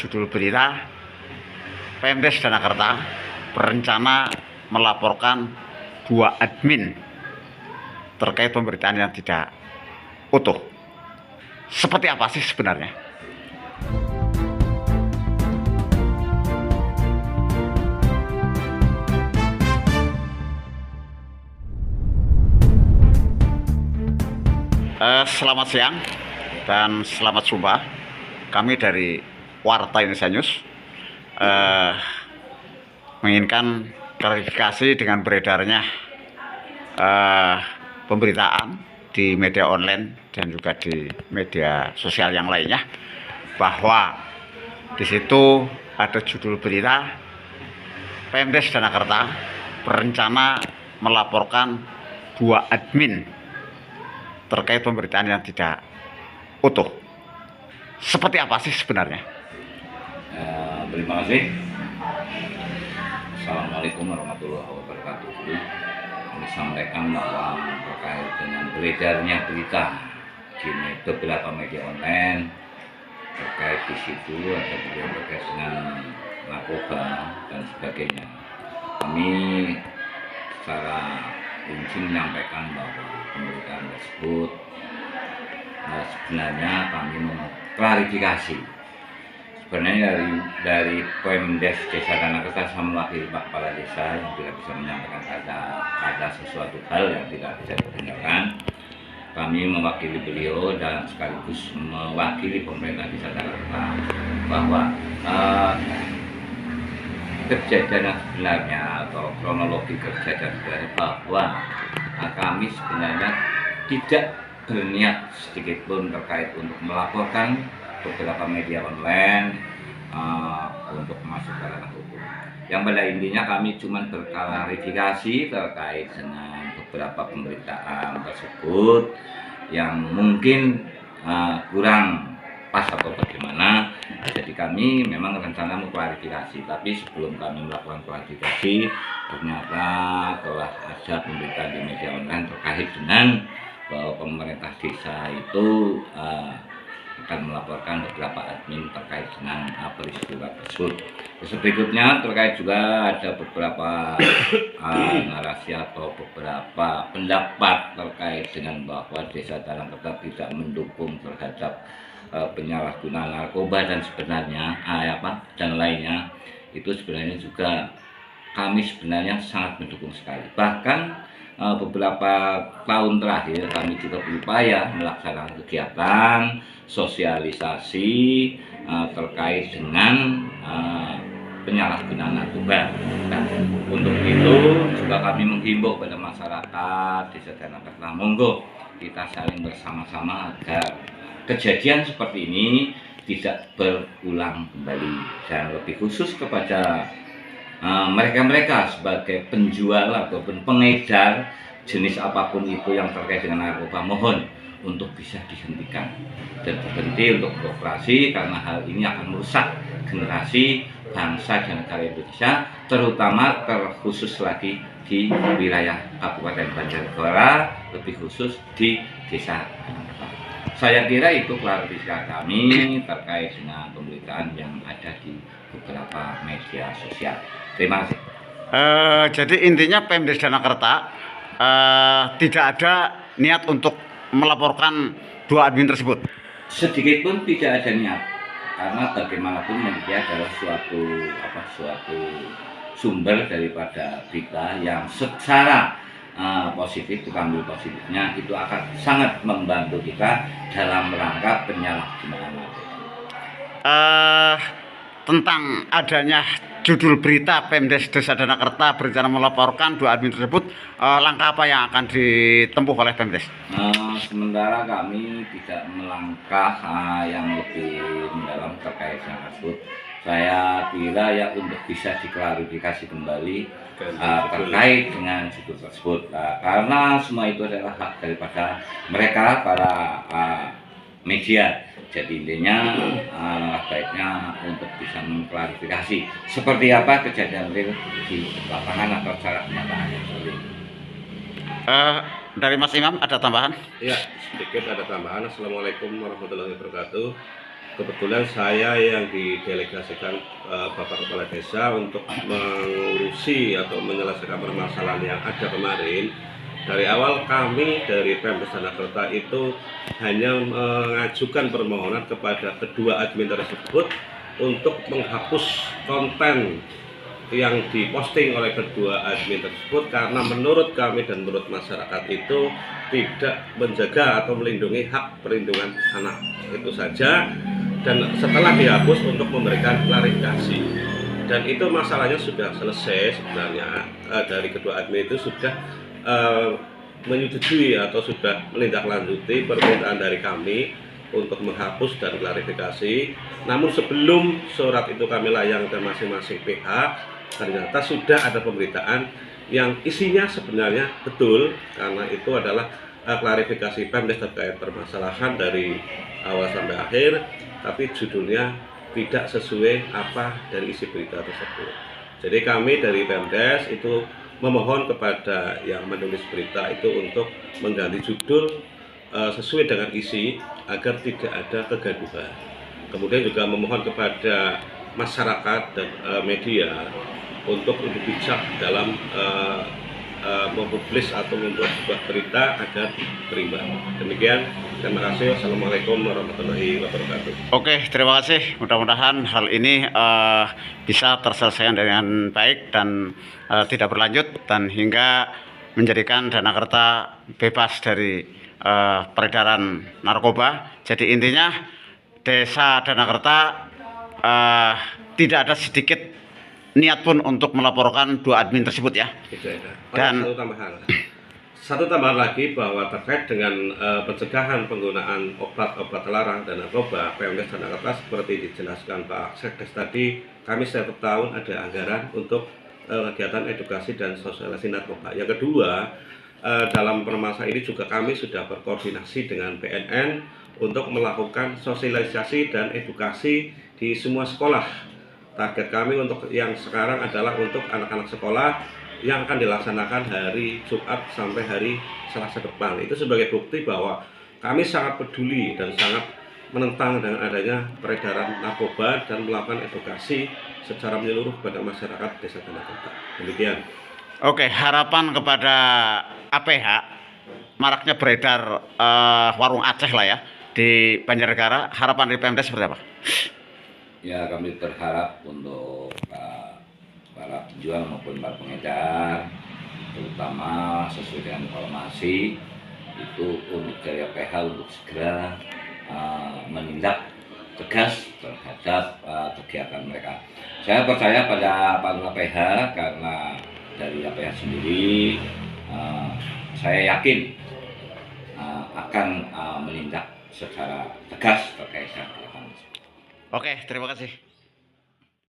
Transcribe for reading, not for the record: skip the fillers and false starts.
judul berita, Pemdes Danakerta berencana melaporkan 2 admin terkait pemberitaan yang tidak utuh. Seperti apa sih sebenarnya? Selamat siang dan selamat jumpa. Kami dari Warta Indonesia News menginginkan klarifikasi dengan beredarnya pemberitaan di media online dan juga di media sosial yang lainnya, bahwa di situ ada judul berita, Pemdes Danakerta berencana melaporkan 2 admin terkait pemberitaan yang tidak utuh. Seperti apa sih sebenarnya? Terima kasih. Assalamualaikum warahmatullahi wabarakatuh. Kami sampaikan bahwa terkait dengan beredarnya berita di beberapa media online terkait di situ ada video terkait dengan narkoba dan sebagainya. Kami secara rinci menyampaikan bahwa pemberitaan tersebut sebenarnya kami mengklarifikasi. Sebenarnya dari Pemdes Desa Danakerta sama mewakili Pak Kepala Desa yang tidak bisa menyampaikan ada sesuatu hal yang tidak bisa didengarkan. Kami mewakili beliau dan sekaligus mewakili pemerintah Desa Danakerta bahwa kejadian yang sebenarnya atau kronologi kejadian sebenarnya bahwa kami sebenarnya tidak berniat sedikit pun terkait untuk melaporkan beberapa media online untuk masuk ke ranah hukum. Yang pada intinya kami cuma berklarifikasi terkait dengan beberapa pemberitaan tersebut yang mungkin kurang pas atau bagaimana. Jadi kami memang rencana mengklarifikasi, tapi sebelum kami melakukan klarifikasi ternyata telah ada pemberitaan di media online terkait dengan bahwa pemerintah desa itu akan melaporkan beberapa admin terkait dengan peristiwa tersebut. Terus berikutnya terkait juga ada beberapa narasi atau beberapa pendapat terkait dengan bahwa Desa Danakerta tidak mendukung terhadap penyalahgunaan narkoba dan sebenarnya dan lainnya. Itu sebenarnya juga kami sebenarnya sangat mendukung sekali. Bahkan beberapa tahun terakhir kami juga berupaya melaksanakan kegiatan sosialisasi terkait dengan penyalahgunaan narkoba. Nah, untuk itu juga kami menghimbau pada masyarakat Desa Danakerta, monggo kita saling bersama-sama agar kejadian seperti ini tidak berulang kembali, dan lebih khusus kepada mereka-mereka sebagai penjual ataupun pengedar jenis apapun itu yang terkait dengan narkoba, mohon untuk bisa dihentikan dan berhenti untuk beroperasi, karena hal ini akan merusak generasi bangsa dan negara Indonesia, terutama terkhusus lagi di wilayah Kabupaten Banjarnegara, lebih khusus di Desa Danakerta. Saya kira itu klarifikasi kami terkait dengan pemberitaan yang ada di beberapa media sosial. Terima kasih. Jadi intinya Pemdes Danakerta tidak ada niat untuk melaporkan 2 admin tersebut. Sedikit pun tidak ada niat, karena bagaimanapun media adalah suatu sumber daripada berita yang secara positif, kita ambil positifnya, itu akan sangat membantu kita dalam rangka penyalahgunaan tentang adanya judul berita Pemdes Desa Danakerta berencana melaporkan 2 admin tersebut, langkah apa yang akan ditempuh oleh Pemdes? Sementara kami tidak melangkah yang lebih mendalam terkait dengan tersebut. Saya kira ya untuk bisa diklarifikasi kembali terkait dengan judul tersebut, karena semua itu adalah hak daripada mereka para media. Jadi intinya baiknya untuk bisa mengklarifikasi seperti apa kejadian real di lapangan atau cara kenyataannya. Dari Mas Imam ada tambahan? Iya, sedikit ada tambahan. Assalamualaikum warahmatullahi wabarakatuh. kebetulan saya yang didelegasikan Bapak Kepala Desa untuk mengurusi atau menyelesaikan permasalahan yang ada kemarin. Dari awal kami dari Pemdes Sanakerta itu hanya mengajukan permohonan kepada kedua admin tersebut untuk menghapus konten yang diposting oleh kedua admin tersebut, karena menurut kami dan menurut masyarakat itu tidak menjaga atau melindungi hak perlindungan anak, itu saja. Dan setelah dihapus untuk memberikan klarifikasi, dan itu masalahnya sudah selesai sebenarnya. Dari kedua admin itu sudah menyetujui atau sudah menindaklanjuti permintaan dari kami untuk menghapus dan klarifikasi. Namun sebelum surat itu kami layangkan masing-masing pihak, ternyata sudah ada pemberitaan yang isinya sebenarnya betul, karena itu adalah klarifikasi Pemdes terkait permasalahan dari awal sampai akhir, tapi judulnya tidak sesuai apa dari isi berita tersebut. Jadi kami dari Pemdes itu memohon kepada yang menulis berita itu untuk mengganti judul sesuai dengan isi agar tidak ada kegaduhan. Kemudian juga memohon kepada masyarakat dan media untuk lebih bijak dalam mempublis atau membuat sebuah berita agar berimbang. Demikian, terima kasih. Wassalamualaikum warahmatullahi wabarakatuh. Oke, terima kasih. Mudah-mudahan hal ini bisa terselesaikan dengan baik dan tidak berlanjut, dan hingga menjadikan Danakerta bebas dari peredaran narkoba. Jadi intinya Desa Danakerta tidak ada sedikit niat pun untuk melaporkan dua admin tersebut ya. Dan satu tambahan lagi bahwa terkait dengan pencegahan penggunaan obat-obat terlarang dan narkoba, Pemdes Sanakerta seperti dijelaskan Pak Sekdes tadi, kami setiap tahun ada anggaran untuk kegiatan edukasi dan sosialisasi narkoba. Yang kedua, dalam permasalahan ini juga kami sudah berkoordinasi dengan BNN untuk melakukan sosialisasi dan edukasi di semua sekolah. Target kami untuk yang sekarang adalah untuk anak-anak sekolah yang akan dilaksanakan hari Jumat sampai hari Selasa depan. Itu sebagai bukti bahwa kami sangat peduli dan sangat menentang dengan adanya peredaran narkoba dan melakukan edukasi secara menyeluruh kepada masyarakat Desa Danakerta. Demikian. oke, harapan kepada APH, maraknya beredar warung Aceh lah ya di Banjarnegara, harapan dari Pemdes seperti apa? Ya, kami berharap untuk para penjual maupun para pengedar, terutama sesuai dengan informasi itu, untuk dari PH untuk segera menindak tegas terhadap kegiatan mereka. Saya percaya pada para PH karena dari PH sendiri saya yakin akan menindak secara tegas terkait dengan hal tersebut. Oke, terima kasih.